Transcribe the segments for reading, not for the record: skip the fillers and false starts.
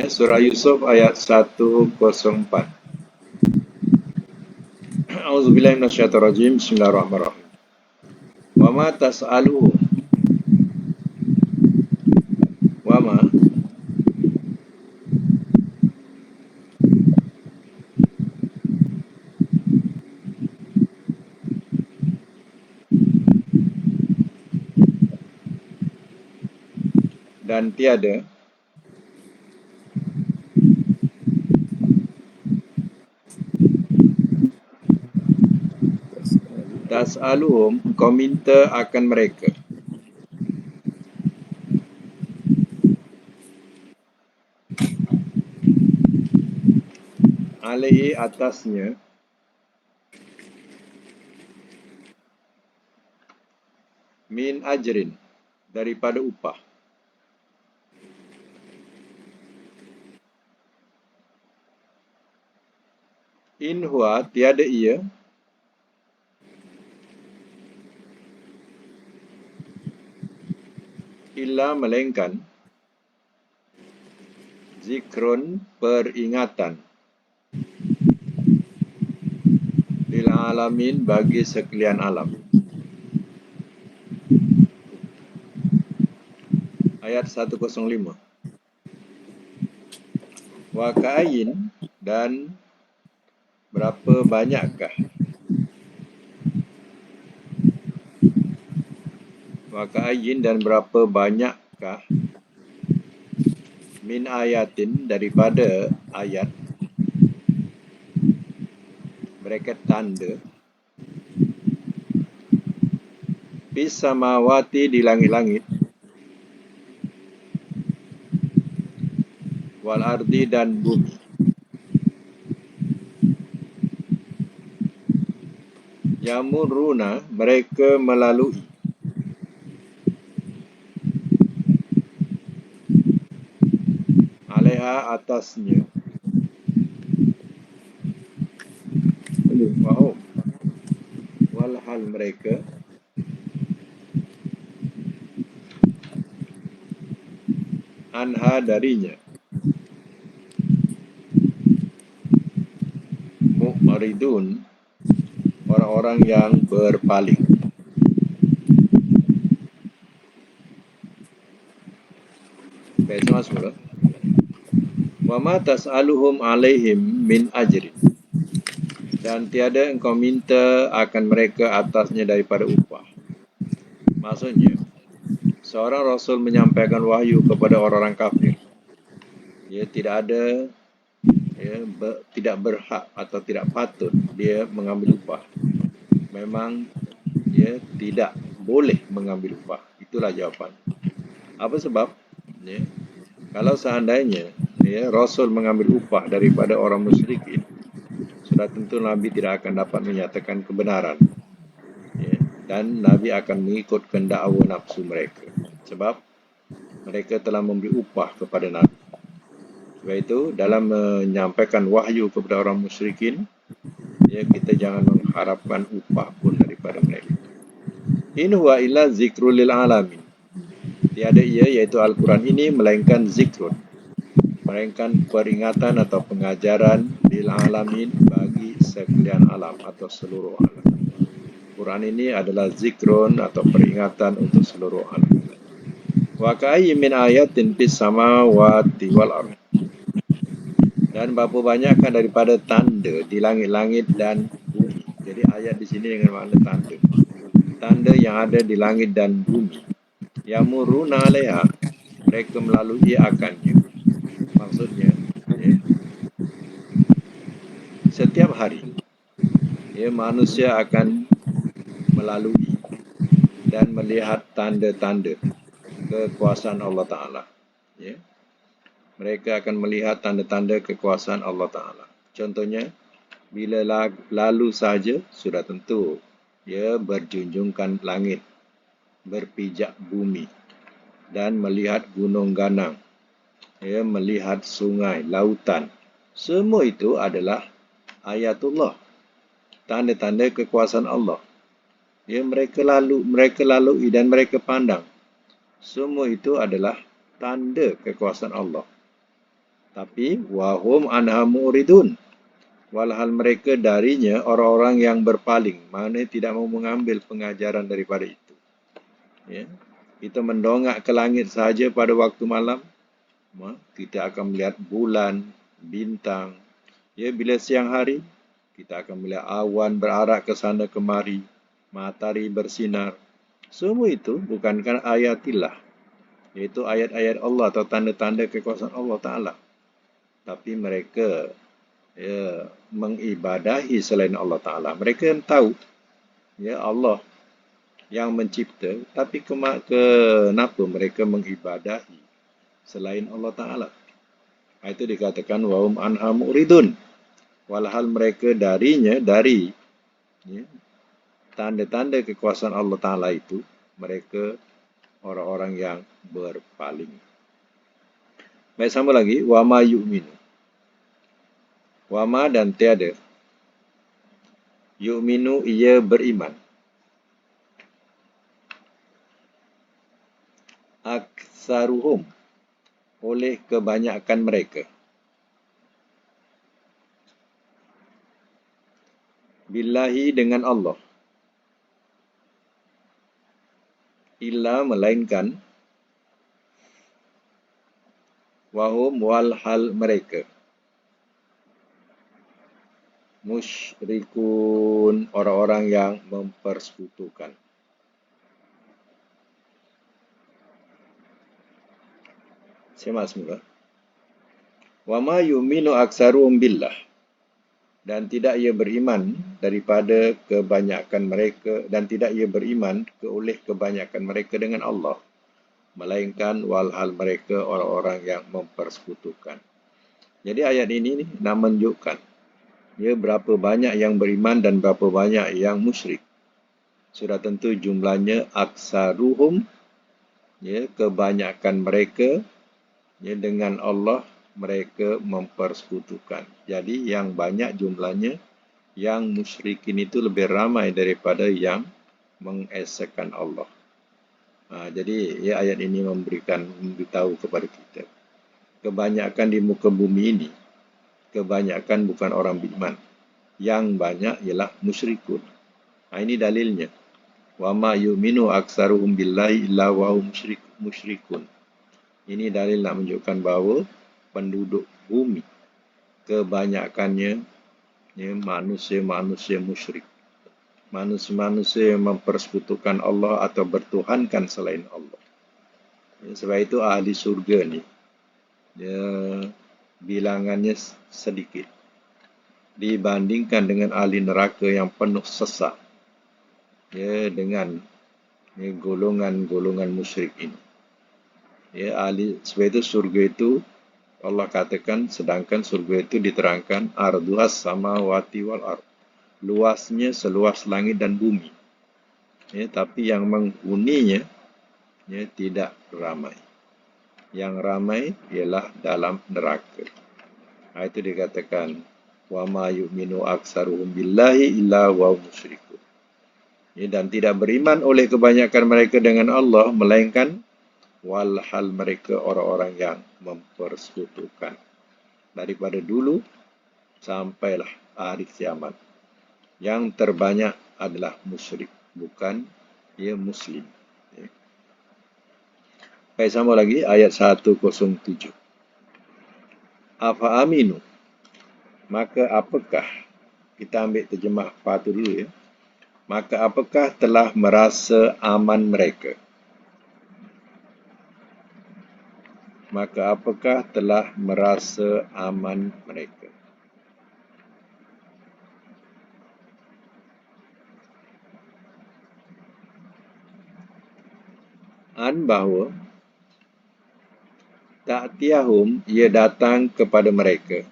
Surah Yusuf ayat 104. A'udzubillahi minasyaitonirrajim. Bismillahirrahmanirrahim. Wa ma tas'aluhum. Wa ma dan tiada tas'aluhum kau minta akan mereka alaihi atasnya min ajrin daripada upah. In huwa tiada ia illa melainkan zikrun peringatan lil alamin bagi sekalian alam. Ayat 105. Wa ka'ayin dan berapa banyakkah wa ka'ayin dan berapa banyakkah min ayatin daripada ayat mereka tanda fis samawati di langit-langit wal ardi dan bumi yamuruna mereka melalui alaiha atasnya wahum walhal mereka anha darinya mu'maridun orang-orang yang berpaling. Baik, semula. Wa ma tas'aluhum alaihim min ajrin dan tiada engkau minta akan mereka atasnya daripada upah. Maksudnya, seorang Rasul menyampaikan wahyu kepada orang-orang kafir. Dia tidak ada, tidak berhak atau tidak patut dia mengambil upah. Memang dia tidak boleh mengambil upah. Itulah jawapan. Apa sebab? Kalau seandainya Rasul mengambil upah daripada orang musyrikin, sudah tentu Nabi tidak akan dapat menyatakan kebenaran. Dan Nabi akan mengikut kehendak hawa nafsu mereka. Sebab mereka telah memberi upah kepada Nabi. Sebab itu, dalam menyampaikan wahyu kepada orang musyrikin, kita jangan mengharapkan upah pun daripada mereka. In huwa illa zikrul lil alamin. Tiada ia, iaitu Al-Quran ini, melainkan zikrun, melainkan peringatan atau pengajaran lil alamin bagi sekalian alam atau seluruh alam. Quran ini adalah zikrun atau peringatan untuk seluruh alam. Wa ka'ayyin min ayatin fis samawati wal ardh. Dan berapa banyakkah daripada tanda di langit-langit dan bumi. Jadi ayat di sini dengan makna tanda. Tanda yang ada di langit dan bumi. Yamuruna 'alaiha, mereka melalui akannya. Maksudnya, setiap hari manusia akan melalui dan melihat tanda-tanda kekuasaan Allah Ta'ala. Mereka akan melihat tanda-tanda kekuasaan Allah Ta'ala. Contohnya, bila lalu saja, sudah tentu berjunjungkan langit, berpijak bumi, dan melihat gunung ganang, melihat sungai, lautan. Semua itu adalah ayatullah, tanda-tanda kekuasaan Allah. Mereka lalui dan mereka pandang. Semua itu adalah tanda kekuasaan Allah. Tapi wahum anha muridun, walhal mereka darinya orang-orang yang berpaling, mana tidak mau mengambil pengajaran daripada itu. Ya. Kita mendongak ke langit saja pada waktu malam, kita akan melihat bulan, bintang. Ya, bila siang hari, kita akan melihat awan berarak ke sana kemari, matahari bersinar. Semua itu bukankah ayatillah, iaitu ayat-ayat Allah atau tanda-tanda kekuasaan Allah Ta'ala. Tapi mereka mengibadahi selain Allah Ta'ala. Mereka yang tahu ya Allah yang mencipta, tapi kenapa mereka mengibadahi selain Allah Ta'ala? Itu dikatakan wahum anha mu'ridun, walhal mereka darinya, dari ya, tanda-tanda kekuasaan Allah Ta'ala itu, mereka orang-orang yang berpaling. Baik, sama lagi, wama yu'minu. Wama dan tiada. Yu'minu, ia beriman. Aksaruhum, oleh kebanyakan mereka. Billahi, dengan Allah. Illa, melainkan. Wahum, walhal mereka. Musyrikun, orang-orang yang mempersekutukan. Semak semula. Wama yu'minu aksaruhum billah. Dan tidak ia beriman daripada kebanyakan mereka, dan tidak ia beriman oleh kebanyakan mereka dengan Allah, melainkan walhal mereka orang-orang yang mempersekutukan. Jadi ayat ini nak menunjukkan ya berapa banyak yang beriman dan berapa banyak yang musyrik. Sudah tentu jumlahnya aksaruhum, ya, kebanyakan mereka, ya, dengan Allah mereka mempersekutukan. Jadi yang banyak jumlahnya, yang musyrikin itu lebih ramai daripada yang mengesahkan Allah. Jadi ya, ayat ini memberitahu kepada kita, kebanyakan di muka bumi ini, kebanyakan bukan orang beriman. Yang banyak ialah musyrikun. Ini dalilnya. Wa ma yu'minu aksaruhum billahi illa wa hum musyrikun. Ini dalil nak menunjukkan bahawa penduduk bumi kebanyakannya ya, manusia-manusia musyrik. Manusia-manusia yang mempersekutukan Allah atau bertuhankan selain Allah. Ya, sebab itu ahli surga ni ya, bilangannya sedikit dibandingkan dengan ahli neraka yang penuh sesak ya, dengan ya, golongan-golongan musyrik ini. Ya, sebab itu surga itu Allah katakan, sedangkan surga itu diterangkan arduhas samawati wal ard, luasnya seluas langit dan bumi. Ya, tapi yang menghuninya ya, tidak ramai. Yang ramai ialah dalam neraka. Itu dikatakan wa ma yu'minu aksaruhum billahi illa wa musyrikun. Ya, dan tidak beriman oleh kebanyakan mereka dengan Allah, melainkan walhal mereka orang-orang yang mempersekutukan. Daripada dulu sampailah hari kiamat, yang terbanyak adalah musyrik, bukan ia muslim. Baik, sama lagi ayat 107. Afa aminu, maka apakah, kita ambil terjemah patu dulu ya. Maka apakah telah merasa aman mereka? Maka apakah telah merasa aman mereka? Bahawa ta'tiyahum, ia datang kepada mereka.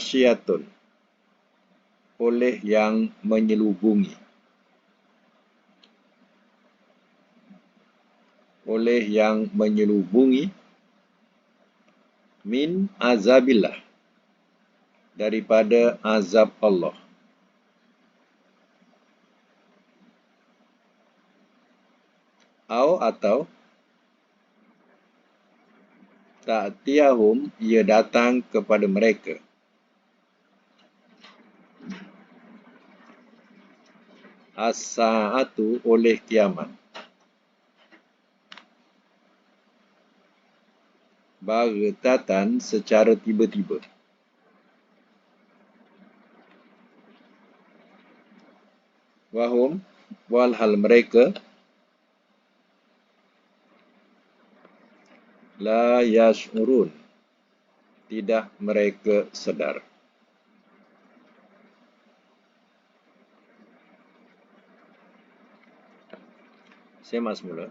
Syiatun, oleh yang menyelubungi. Oleh yang menyelubungi min azabillah, daripada azab Allah. atau ta'tiyahum, ia datang kepada mereka. As-sa'atu, oleh kiamat. Baghtatan, secara tiba-tiba. Wahum, walhal mereka la yash'urun, tidak mereka sedar. Saya mas mula.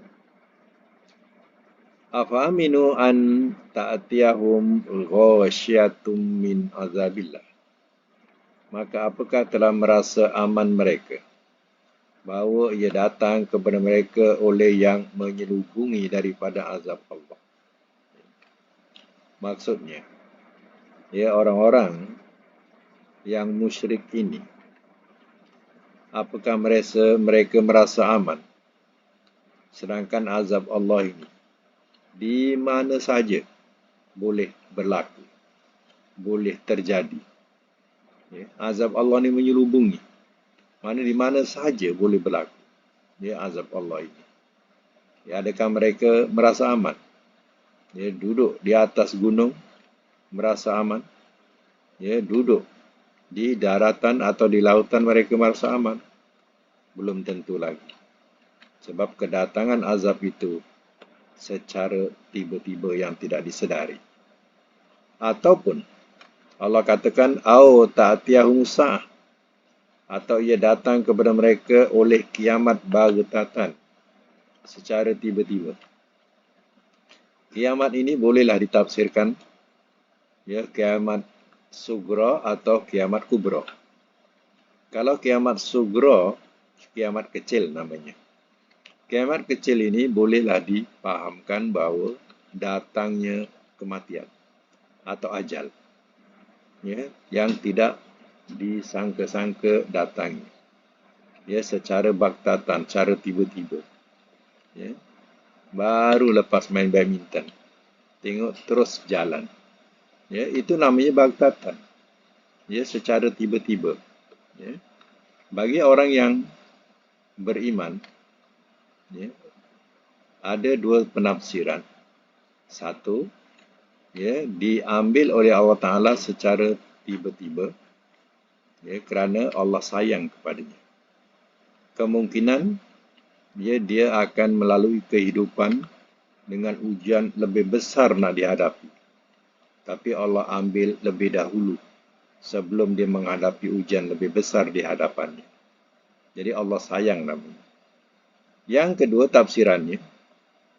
Afaminu an ta'tiyahum ghasyiatum min azabillah. Maka apakah telah merasa aman mereka bahawa ia datang kepada mereka oleh yang menyelubungi daripada azab Allah. Maksudnya, ya, orang-orang yang musyrik ini, apakah mereka merasa aman sedangkan azab Allah ini di mana saja boleh berlaku, boleh terjadi. Ya, azab Allah ini menyelubungi, mana di mana saja boleh berlaku. Ya, azab Allah ini. Ya, adakah mereka merasa aman? Ya, duduk di atas gunung merasa aman. Ya, duduk di daratan atau di lautan mereka merasa aman. Belum tentu lagi. Sebab kedatangan azab itu secara tiba-tiba yang tidak disedari. Ataupun Allah katakan au ta'tiyahum sa'ah, atau ia datang kepada mereka oleh kiamat baghtatan, secara tiba-tiba. Kiamat ini bolehlah ditafsirkan, ya, kiamat sugra atau kiamat kubra. Kalau kiamat sugra, kiamat kecil namanya. Kiamat kecil ini bolehlah dipahamkan bahawa datangnya kematian atau ajal, ya, yang tidak disangka-sangka datangnya, ya, secara baghtatan, secara tiba-tiba. Ya, baru lepas main badminton, tengok terus jalan. Ya, itu namanya baghtatan. Ya, secara tiba-tiba. Ya. Bagi orang yang beriman, ya, ada dua penafsiran. Satu, ya, diambil oleh Allah Ta'ala secara tiba-tiba, ya, kerana Allah sayang kepadanya. Kemungkinan, ya, dia akan melalui kehidupan dengan ujian lebih besar nak dihadapi. Tapi Allah ambil lebih dahulu sebelum dia menghadapi ujian lebih besar di hadapannya. Jadi Allah sayang namanya. Yang kedua tafsirannya,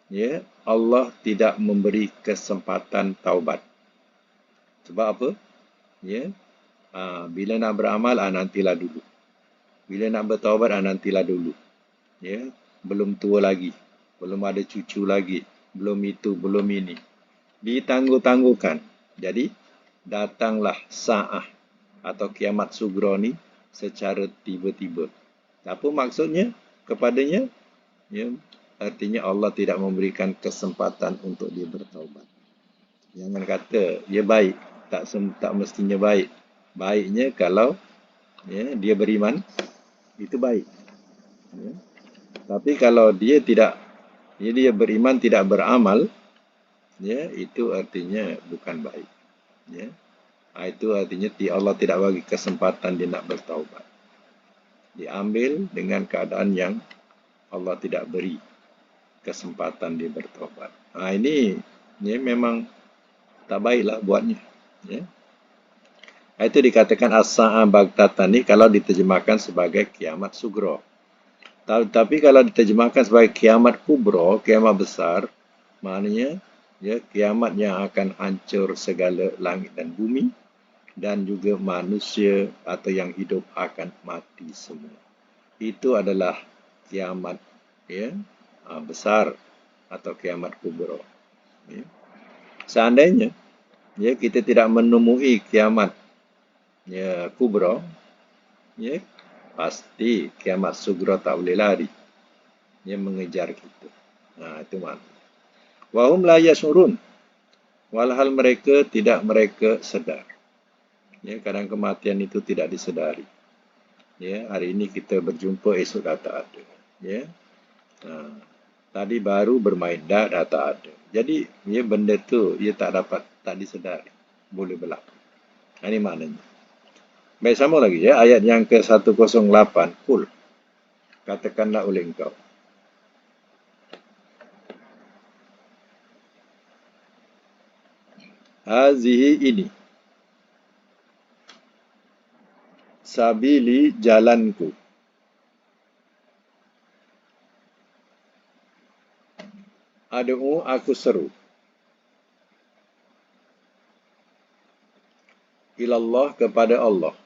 ya, Allah tidak memberi kesempatan taubat. Sebab apa? Ya, bila nak beramal, nantilah dulu. Bila nak bertaubat, nantilah dulu. Ya, belum tua lagi, belum ada cucu lagi, belum itu, belum ini. Ditangguh-tangguhkan. Jadi, datanglah sa'ah atau kiamat sugra ni secara tiba-tiba. Apa maksudnya kepadanya? Ya, artinya Allah tidak memberikan kesempatan untuk dia bertaubat. Jangan kata dia baik, tak mestinya baik. Baiknya kalau, ya, dia beriman, itu baik. Ya. Tapi kalau dia tidak, ya, dia beriman tidak beramal, ya, itu artinya bukan baik. Ya. Itu artinya Allah tidak bagi kesempatan dia nak bertaubat. Diambil dengan keadaan yang Allah tidak beri kesempatan dia bertaubat. Ini, ya, memang tak baiklah buatnya. Ya. Itu dikatakan as-sa'ah baghtatan ni kalau diterjemahkan sebagai kiamat sugra. Tapi kalau diterjemahkan sebagai kiamat kubra, kiamat besar, maknanya, ya, kiamat yang akan hancur segala langit dan bumi, dan juga manusia atau yang hidup akan mati semua. Itu adalah kiamat, ya, besar atau kiamat kubra. Ya. Seandainya, ya, kita tidak menemui kiamat, ya, kubra, ya, pasti kiamat sugra tak boleh lari. Dia mengejar kita. Itu makna. Wahum la yashurun, walhal mereka tidak mereka sedar. Ya, kadang kematian itu tidak disedari. Ya, hari ini kita berjumpa, esok dah tak ada. Ya, tadi baru bermain, dah tak ada. Jadi, ya, benda tu ia tak dapat, tak disedari, boleh berlaku. Ini maknanya. Baik, sama lagi ya, ayat yang ke-108. Qul, katakanlah oleh engkau. Hazihi ini, sabili jalanku. Adu'u, aku seru. Ilallah, kepada Allah.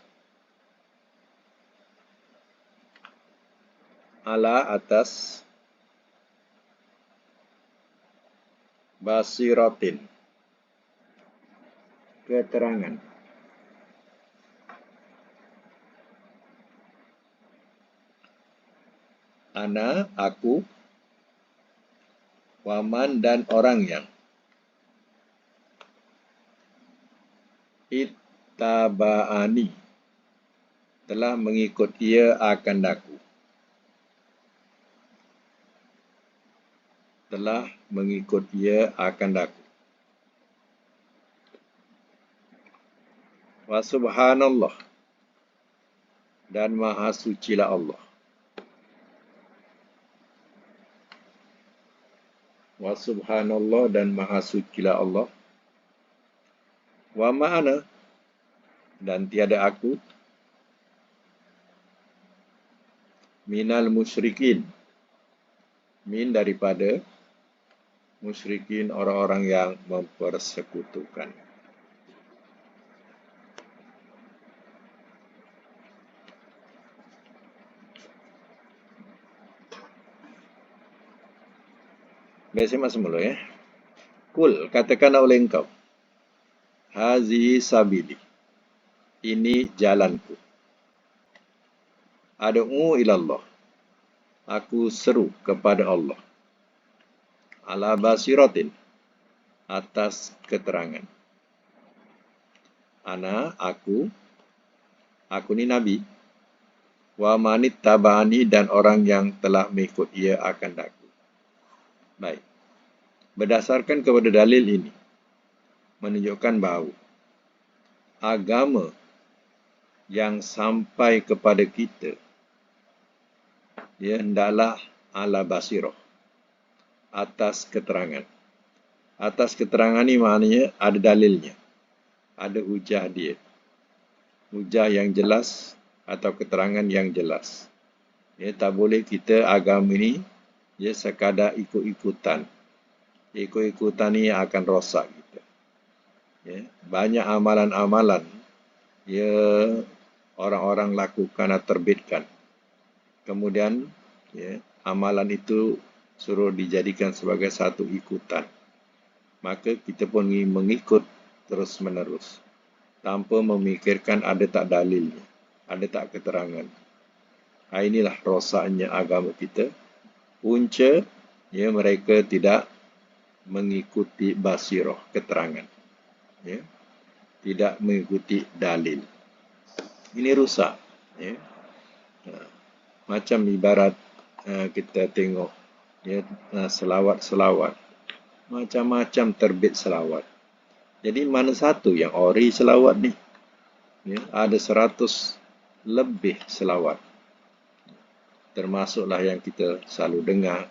Ala, atas. Basiratin, keterangan. Ana, aku. Waman, dan orang yang. Ittaba'ani, telah mengikut ia akan daku. Telah mengikut ia akan daku. Wa subhanallah, dan maha sucilah Allah. Wa subhanallah, dan maha sucilah Allah. Wa ma'ana, dan tiada aku. Minal musyrikin, min daripada musyrikin, orang-orang yang mempersekutukan. Biasa masuk mula ya. Kul, katakanlah oleh engkau. Hazihi sabili, ini jalanku. Adu'u ilallah, aku seru kepada Allah. Ala basiratin, atas keterangan. Ana, aku ni Nabi. Wa manit tabani, dan orang yang telah mengikut ia akan daku. Baik. Berdasarkan kepada dalil ini, menunjukkan bahawa agama yang sampai kepada kita, dia hendaklah ala basirah, atas keterangan. Atas keterangan ni maknanya ada dalilnya, ada hujah dia. Hujah yang jelas atau keterangan yang jelas. Ya, tak boleh kita agama ini ya sekadar ikut-ikutan. Ikut-ikutan ni akan rosak kita. Ya, banyak amalan-amalan ya orang-orang lakukan atau terbitkan. Kemudian ya, amalan itu suruh dijadikan sebagai satu ikutan. Maka kita pun mengikut terus-menerus tanpa memikirkan ada tak dalilnya, ada tak keterangan. Inilah rosaknya agama kita. Punca ya mereka tidak mengikuti basirah, keterangan. Ya, tidak mengikuti dalil. Ini rusak. Ya. Macam ibarat kita tengok ya, selawat-selawat. Macam-macam terbit selawat. Jadi mana satu yang ori selawat ni? Ya, ada 100 lebih selawat. Termasuklah yang kita selalu dengar,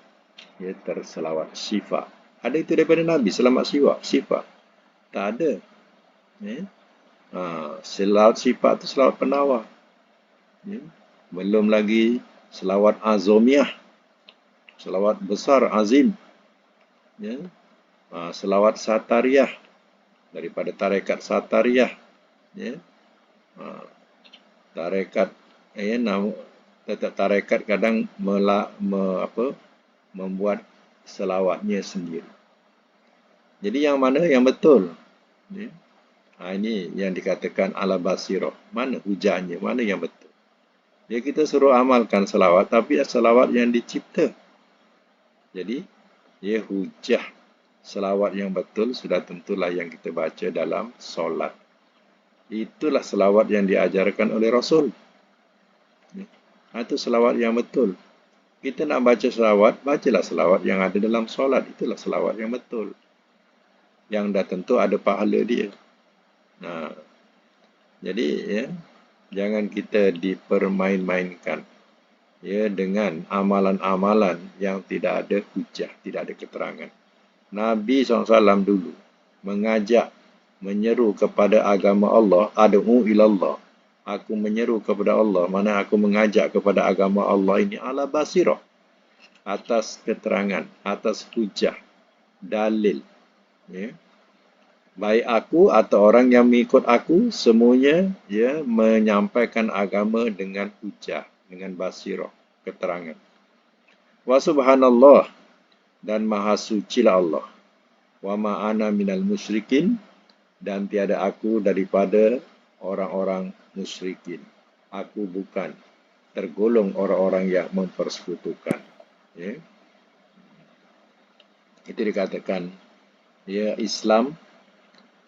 ya, terselawat syifa. Ada itu daripada Nabi, selamat syifa? Tak ada. Ya. Selawat syifa itu selawat penawar. Ya. Belum lagi selawat azomiyah, selawat besar, azim. Ya. Selawat satariyah, daripada tarekat satariyah. Ya. Tarekat, tetap tarekat kadang membuat selawatnya sendiri. Jadi yang mana yang betul? Ya. Ini yang dikatakan ala basirah. Mana hujahnya? Mana yang betul? Ya, kita suruh amalkan selawat, tapi selawat yang dicipta. Jadi Ya, hujah selawat yang betul sudah tentulah yang kita baca dalam solat. Itulah selawat yang diajarkan oleh Rasul. Itu selawat yang betul. Kita nak baca selawat, bacalah selawat yang ada dalam solat. Itulah selawat yang betul. Yang dah tentu ada pahala dia. Nah, jadi ya, jangan kita dipermain-mainkan ya dengan amalan-amalan yang tidak ada hujah, tidak ada keterangan. Nabi SAW dulu mengajak, menyeru kepada agama Allah, ad'u ilallah. Aku menyeru kepada Allah, mana aku mengajak kepada agama Allah ini ala basirah, atas keterangan, atas hujah, dalil. Ya. Baik aku atau orang yang mengikut aku, semuanya ya menyampaikan agama dengan hujah, dengan basirah, keterangan. Wa subhanallah, dan maha sucilah Allah. Wa ma'ana minal musyrikin, dan tiada aku daripada orang-orang musyrikin. Aku bukan tergolong orang-orang yang mempersekutukan. Ya. Itu dikatakan ya Islam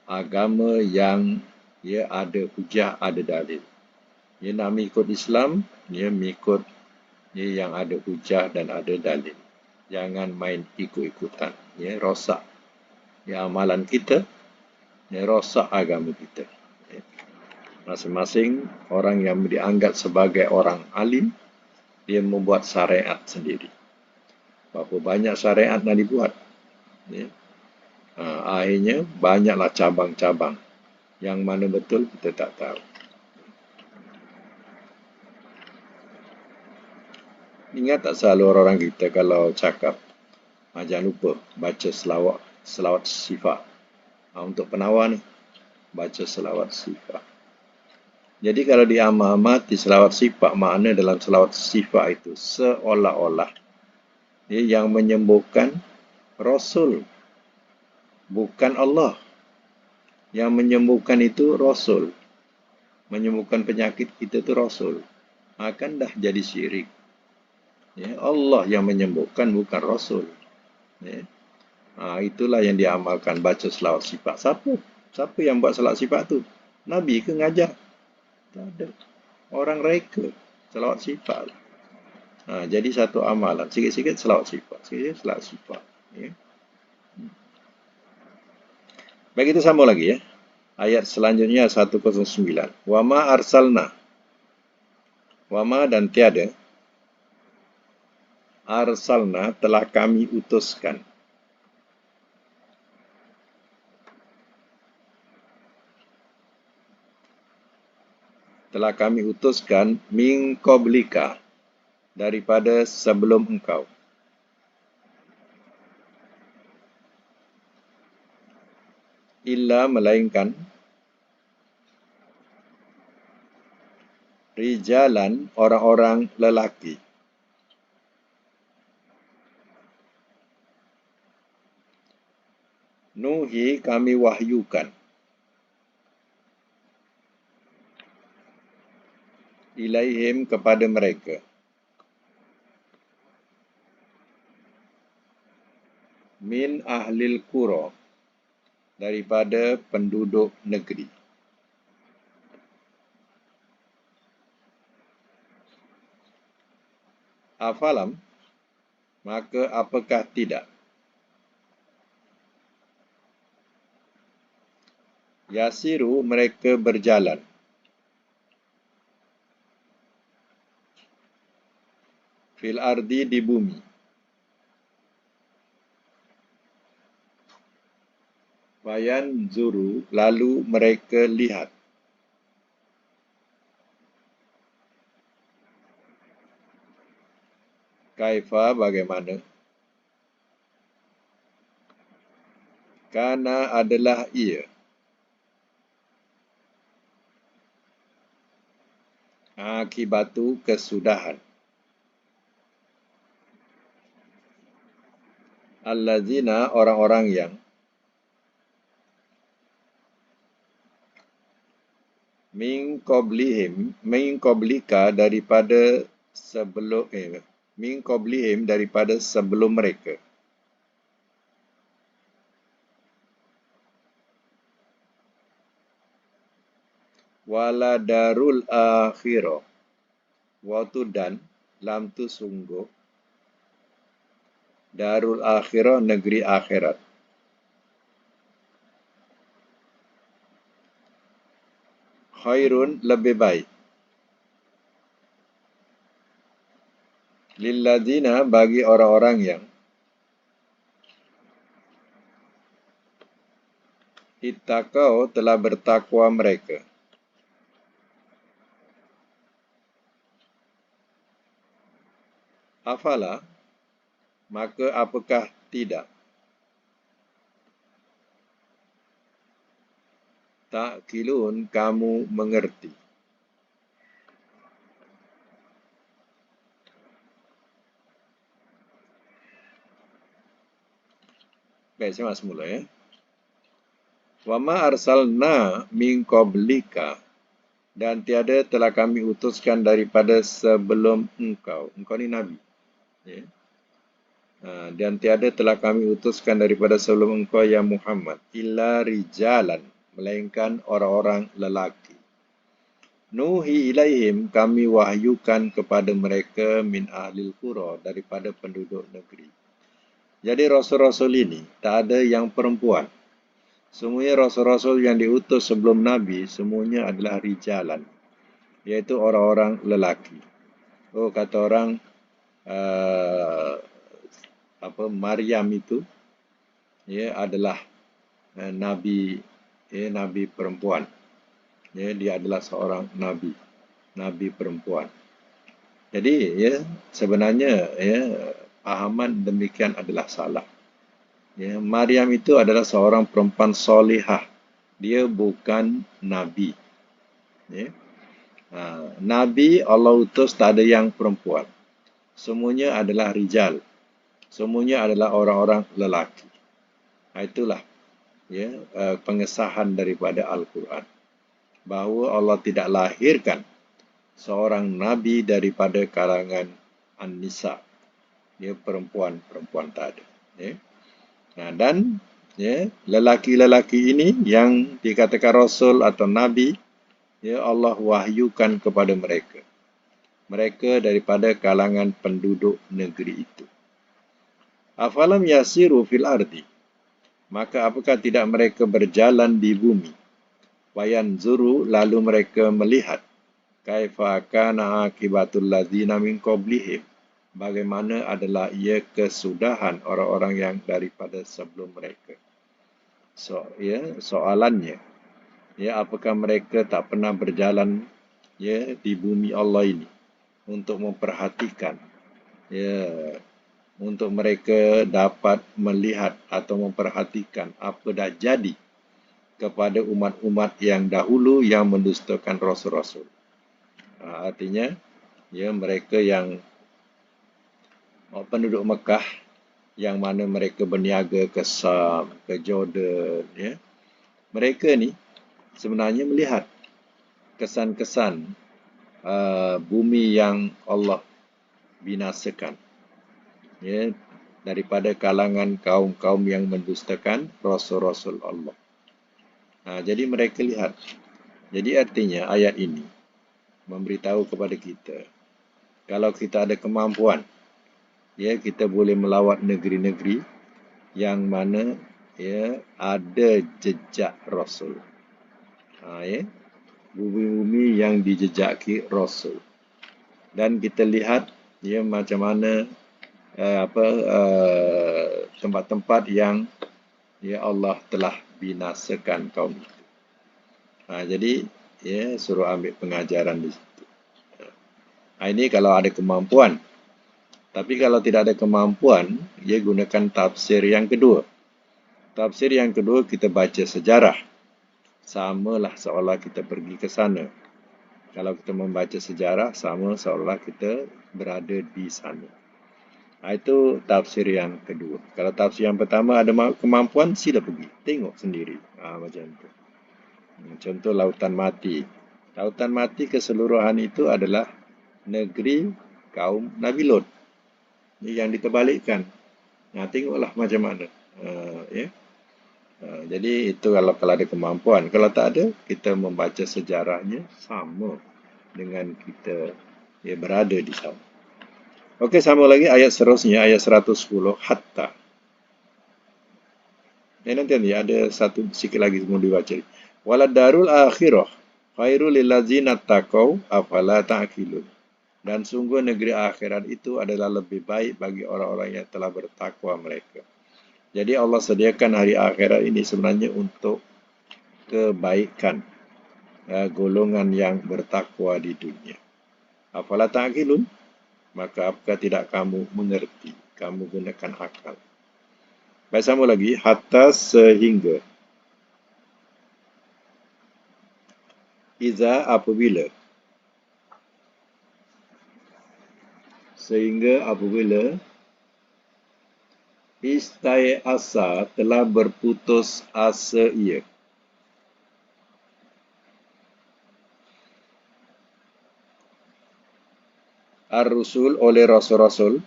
agama yang ya ada hujah, ada dalil. Ya nak mengikut Islam, ya mengikut ya yang ada hujah dan ada dalil. Jangan main ikut-ikutan, ya rosak ya amalan kita, ya rosak agama kita. Ya. Masing-masing orang yang dianggap sebagai orang alim, dia membuat syariat sendiri. Berapa banyak syariat yang dibuat. Ya. Akhirnya banyaklah cabang-cabang. Yang mana betul kita tak tahu. Ingat tak selalu orang kita kalau cakap, jangan lupa baca selawat sifat. Untuk penawar ni, baca selawat sifat. Jadi kalau diamati selawat sifat, makna dalam selawat sifat itu seolah-olah dia yang menyembuhkan Rasul, bukan Allah. Yang menyembuhkan itu Rasul. Menyembuhkan penyakit kita itu Rasul. Akan dah jadi syirik. Ya, Allah yang menyembuhkan, bukan Rasul. Ya. Itulah yang diamalkan, baca selawat sifat. Siapa yang buat selawat sifat tu? Nabi ke ngajar? Tak ada. Orang reka selawat sifat. Jadi satu amalan. Sikit-sikit selawat sifat. Sikit-sikit selawat sifat. Ya. Baik, kita sambung lagi ya. Ayat selanjutnya 109. Wama arsalna. Wama dan tiada. Arsalna telah kami utuskan. Telah kami utuskan min qablika, daripada sebelum engkau. Illa melainkan rijalan, orang-orang lelaki. Nuhi, kami wahyukan. Ilaihim, kepada mereka. Min ahlil qura, daripada penduduk negeri. Afalam, maka apakah tidak? Yasiru, mereka berjalan. Fil ardi, di bumi. Fayan zuru, lalu mereka lihat. Kaifa, bagaimana? Kana, adalah ia. Akibatu, kesudahan. Allazina, orang-orang yang min qablika, daripada sebelum min qablihim, daripada sebelum mereka. Wala darul akhirah. Wa tu dan, lam tu sungguh. Darul akhirah, negeri akhirat. Khairun, lebih baik. Lilladzina, bagi orang-orang yang ittaqau, telah bertakwa mereka. Afala, maka apakah tidak? Ta'qilun, kamu mengerti. Baik, saya masuk mula ya. Wa ma arsalna min qablika, dan tiada telah kami utuskan daripada sebelum engkau. Engkau ni Nabi. Ya. Dan tiada telah kami utuskan daripada sebelum engkau ya Muhammad. Illa rijalan, melainkan orang-orang lelaki. Nuhi ilaihim, kami wahyukan kepada mereka min ahlil qura, daripada penduduk negeri. Jadi rasul-rasul ini tak ada yang perempuan. Semuanya rasul-rasul yang diutus sebelum Nabi, semuanya adalah rijalan, iaitu orang-orang lelaki. Oh, kata orang, Maryam itu adalah nabi, nabi perempuan. Dia adalah seorang nabi perempuan. Jadi sebenarnya pahaman demikian adalah salah. Maryam itu adalah seorang perempuan solihah. Dia bukan nabi. Nabi Allah utus tak ada yang perempuan. Semuanya adalah rijal. Semuanya adalah orang-orang lelaki. Itulah pengesahan daripada Al-Quran. Bahawa Allah tidak lahirkan seorang nabi daripada kalangan An-Nisa. Perempuan tak ada. Dan lelaki-lelaki ini yang dikatakan Rasul atau Nabi, Allah wahyukan kepada mereka. Mereka daripada kalangan penduduk negeri itu. Afalam yasiru fil ardi, maka apakah tidak mereka berjalan di bumi? Wayan zuru, lalu mereka melihat. Kaifa kana akibatul ladzina min qablihim, bagaimana adalah ia kesudahan orang-orang yang daripada sebelum mereka. Soalannya, apakah mereka tak pernah berjalan di bumi Allah ini untuk memperhatikan, untuk mereka dapat melihat atau memperhatikan apa dah jadi kepada umat-umat yang dahulu yang mendustakan rasul-rasul. Artinya, mereka yang penduduk Mekah yang mana mereka berniaga ke Sam, ke Jordan, mereka ni sebenarnya melihat kesan-kesan bumi yang Allah binasakan, daripada kalangan kaum-kaum yang mendustakan rasul-rasul Allah. Jadi mereka lihat. Jadi artinya ayat ini memberitahu kepada kita, kalau kita ada kemampuan, kita boleh melawat negeri-negeri yang mana ada jejak Rasul. Bumi-bumi yang dijejaki Rasul. Dan kita lihat macam mana tempat-tempat yang Allah telah binasakan kaum itu. Jadi suruh ambil pengajaran di situ. Ini kalau ada kemampuan. Tapi kalau tidak ada kemampuan, gunakan tafsir yang kedua. Tafsir yang kedua, kita baca sejarah. Samalah seolah kita pergi ke sana. Kalau kita membaca sejarah, sama seolah kita berada di sana. Itu tafsir yang kedua. Kalau tafsir yang pertama ada kemampuan, sila pergi. Tengok sendiri. Macam itu. Contoh Lautan Mati. Lautan Mati keseluruhan itu adalah negeri kaum Nabi Lot. Yang diterbalikkan. Tengoklah macam mana. Jadi itu kalau ada kemampuan. Kalau tak ada, kita membaca sejarahnya sama dengan kita berada di sana. Okey, sama lagi ayat seterusnya, ayat 110, hatta. Nanti ada satu sikit lagi sebelum dibaca. Walad darul akhirah khairul lil ladzina taqau afala ta'qilun. Dan sungguh negeri akhirat itu adalah lebih baik bagi orang-orang yang telah bertakwa mereka. Jadi Allah sediakan hari akhirat ini sebenarnya untuk kebaikan golongan yang bertakwa di dunia. Afala ta'qilun? Maka apakah tidak kamu mengerti? Kamu gunakan akal. Baik, sama lagi. Hatta sehingga. Iza apabila. Sehingga apabila istai asa telah berputus asa ia. Ar-Rusul oleh Rasul-Rasul.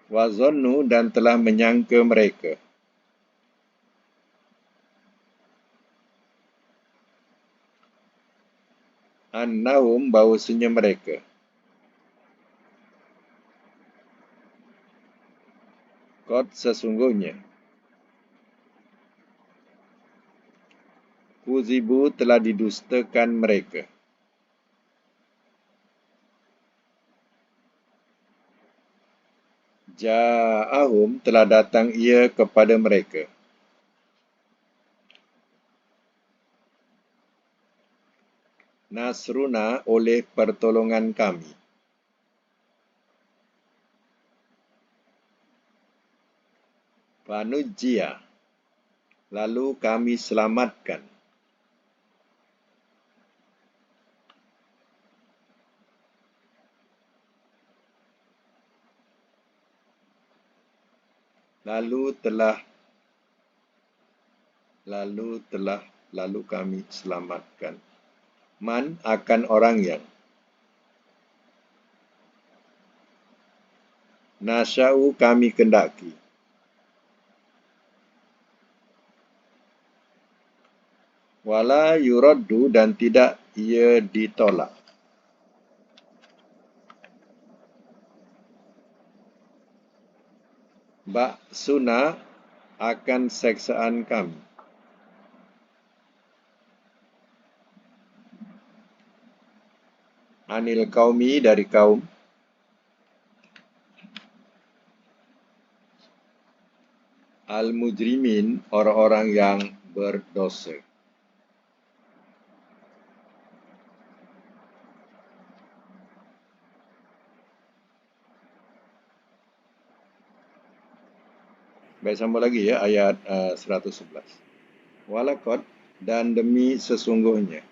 Wazannu dan telah menyangka mereka. Annahum bahawasanya mereka. Qad sesungguhnya. Kuzibu telah didustakan mereka. Ja'ahum telah datang ia kepada mereka. Nasruna oleh pertolongan kami. Fanujia. Lalu kami selamatkan. Lalu kami selamatkan. Man akan orang yang nasya'u kami kendaki. Wala yuraddu dan tidak ia ditolak. Ba'suna akan seksaan kami. Anil qaumi dari kaum. Al-mujrimin orang-orang yang berdosa. Baik, sambung lagi ya ayat 111. Walaqad dan demi sesungguhnya.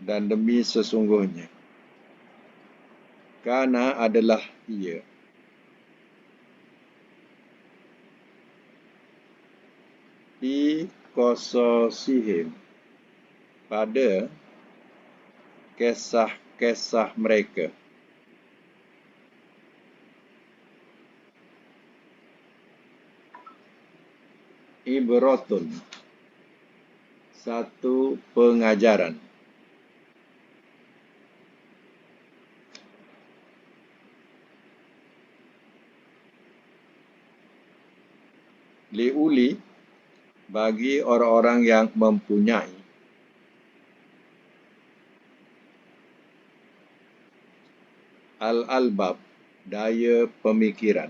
Dan demi sesungguhnya. Kana adalah ia. Fi qasasihim pada kisah-kisah mereka. Ibratun satu pengajaran. Liuli bagi orang-orang yang mempunyai al-albab daya pemikiran.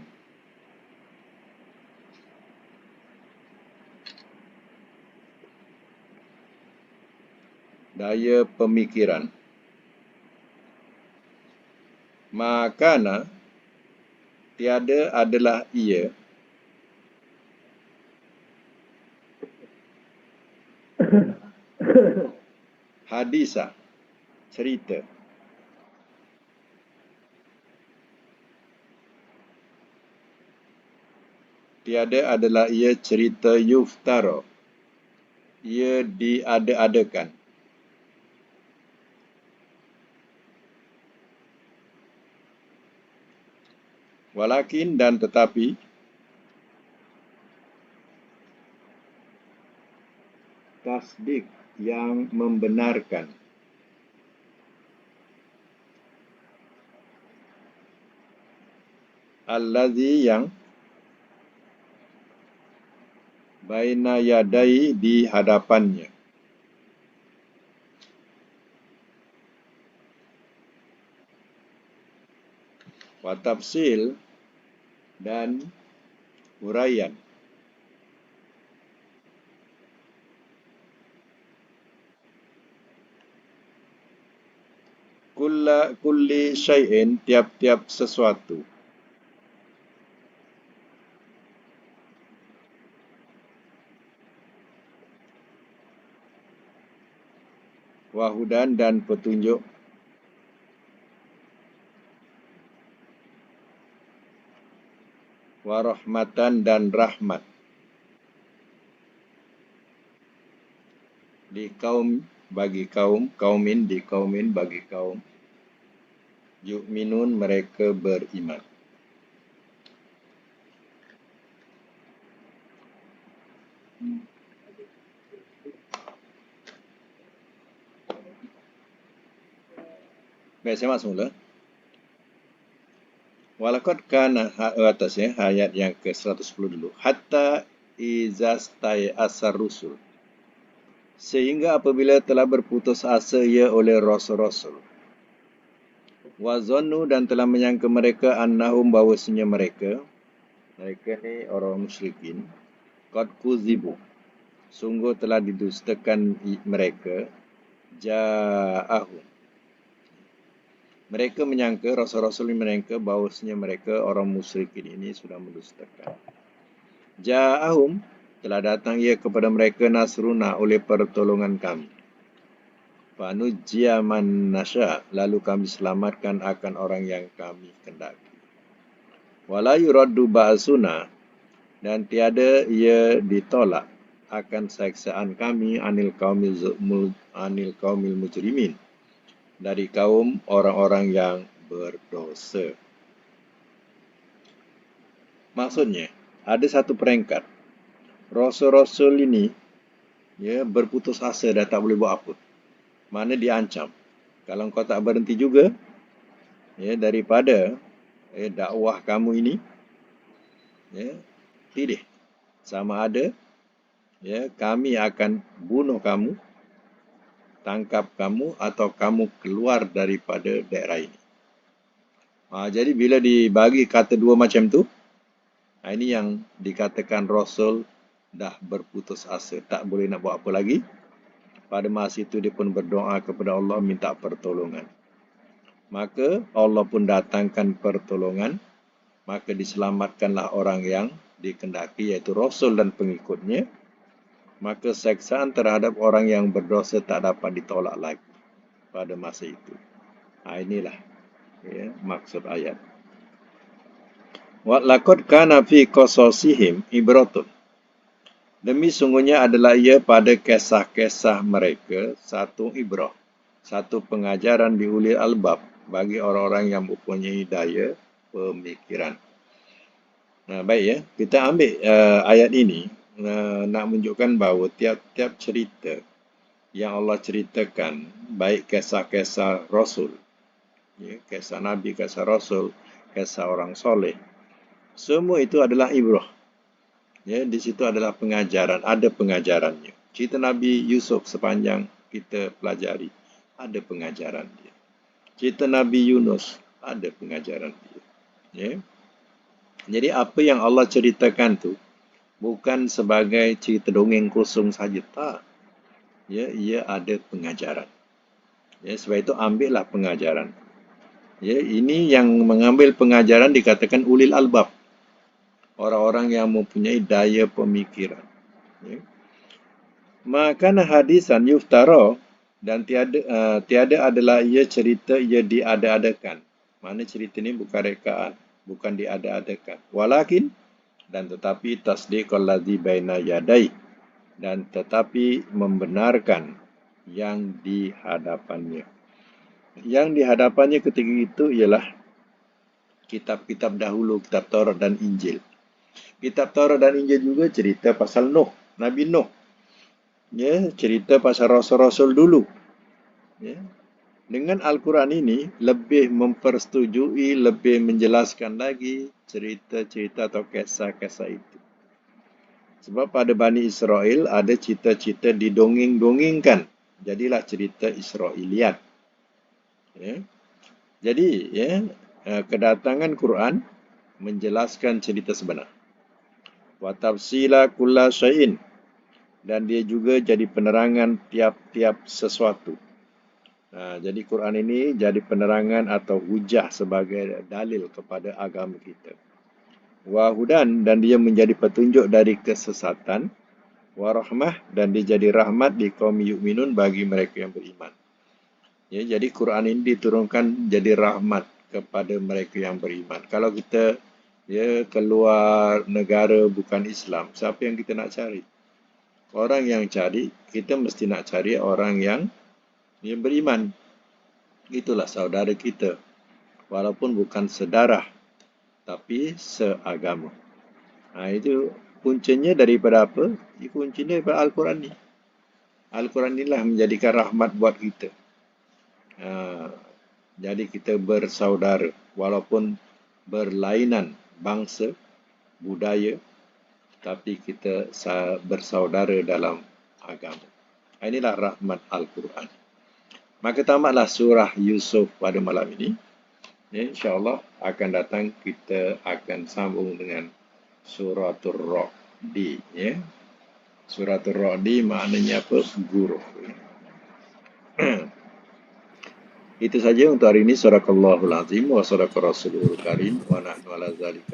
Daya pemikiran. Makana tiada adalah ia hadisah cerita. Tiada adalah ia cerita yuftara. Ia diada-adakan. Walakin dan tetapi tasdik yang membenarkan allazi yang baina yadai di hadapannya. Wa tafsil dan uraian. Kulli syai'in tiap-tiap sesuatu. Wahudan dan petunjuk. Warahmatan dan rahmat. Di kaum bagi kaum, kaumin di kaumin bagi kaum. Yu'minun mereka beriman. Baik, saya masuk mula. Walaqad kana atasnya ayat yang ke-110 dulu. Hatta izastai asar rusul. Sehingga apabila telah berputus asa ia oleh rasul-rasul. Wazannu dan telah menyangka mereka annahum bahawasanya mereka ni orang musyrikin qad kuzibu. Sungguh telah didustakan mereka ja'ahum. Mereka menyangka, rasul-rasul ini menyangka bahawasanya mereka orang musyrikin ini sudah mendustakan. Ja'ahum, telah datang ia kepada mereka nasruna oleh pertolongan kami. Fanujjiya man nasya, lalu kami selamatkan akan orang yang kami kendaki. Wala yuraddu ba'suna, dan tiada ia ditolak akan saksaan kami anil qaumil mujrimin, dari kaum orang-orang yang berdosa. Maksudnya, ada satu peringkat. Rasul-rasul ini berputus asa dah tak boleh buat apa. Mana diancam. Kalau kau tak berhenti juga daripada dakwah kamu ini, pilih. Sama ada kami akan bunuh kamu, tangkap kamu, atau kamu keluar daripada daerah ini. Jadi bila dibagi kata dua macam tu, ini yang dikatakan Rasul dah berputus asa, tak boleh nak buat apa lagi. Pada masa itu dia pun berdoa kepada Allah minta pertolongan. Maka Allah pun datangkan pertolongan, maka diselamatkanlah orang yang dikendaki, iaitu Rasul dan pengikutnya. Maka seksaan terhadap orang yang berdosa tak dapat ditolak lagi pada masa itu. Inilah maksud ayat. Wa laqad kana fi qasasihim ibratun. Demi sungguhnya adalah ia pada kisah-kisah mereka satu ibrah, satu pengajaran di ulil albab bagi orang-orang yang mempunyai daya pemikiran. Baik kita ambil ayat ini nak menunjukkan bahawa tiap-tiap cerita yang Allah ceritakan, baik kisah-kisah Rasul, kisah Nabi, kisah Rasul, kisah orang soleh, semua itu adalah ibrah. Di situ adalah pengajaran, ada pengajarannya. Cerita Nabi Yusuf sepanjang kita pelajari, ada pengajaran dia. Cerita Nabi Yunus, ada pengajaran dia. Jadi apa yang Allah ceritakan tu bukan sebagai cerita dongeng kosong saja, tak. Ia ada pengajaran. Sebab itu ambillah pengajaran. Ini yang mengambil pengajaran dikatakan ulil albab. Orang-orang yang mempunyai daya pemikiran. Maka hadisan yuftara, dan tiada adalah ia cerita ia diada-adakan. Mana cerita ini bukan rekaan, bukan diada-adakan. Walakin, dan tetapi tasdiqul ladzi baina yadai, dan tetapi membenarkan yang di hadapannya. Yang di hadapannya ketika itu ialah kitab-kitab dahulu, kitab Taurat dan Injil. Kitab Taurat dan Injil juga cerita pasal Nuh, Nabi Nuh. Ya, cerita pasal rasul-rasul dulu. Ya. Dengan Al-Quran ini lebih mempersetujui, lebih menjelaskan lagi cerita-cerita atau kisah-kisah itu. Sebab pada Bani Israel ada cerita-cerita didongeng-dongengkan. Jadilah cerita Israiliyat. Ya. Jadi, kedatangan Quran menjelaskan cerita sebenar. Wa tafsila kulla syai'in, dan dia juga jadi penerangan tiap-tiap sesuatu. Jadi Quran ini jadi penerangan atau hujah sebagai dalil kepada agama kita. Wa hudan, dan dia menjadi petunjuk dari kesesatan. Wa rahmah, dan dia jadi rahmat di kaum yu'minun, bagi mereka yang beriman. Ya, jadi Quran ini diturunkan jadi rahmat kepada mereka yang beriman. Kalau kita keluar negara bukan Islam, siapa yang kita nak cari? Orang yang cari, kita mesti nak cari orang yang beriman. Itulah saudara kita. Walaupun bukan sedarah, tapi seagama. Itu kuncinya daripada apa? Kuncinya daripada Al-Quran ni. Al-Quran inilah menjadikan rahmat buat kita. Jadi kita bersaudara. Walaupun berlainan bangsa, budaya, tapi kita bersaudara dalam agama. Inilah rahmat Al-Quran. Maka tamatlah surah Yusuf pada malam ini. InsyaAllah akan datang kita akan sambung dengan suratul Ra'di. Suratul Ra'di maknanya apa? Guru. Itu saja untuk hari ini. Sadaqallahul azim wa sadaqa rasulul karim wa nahnu ala zalika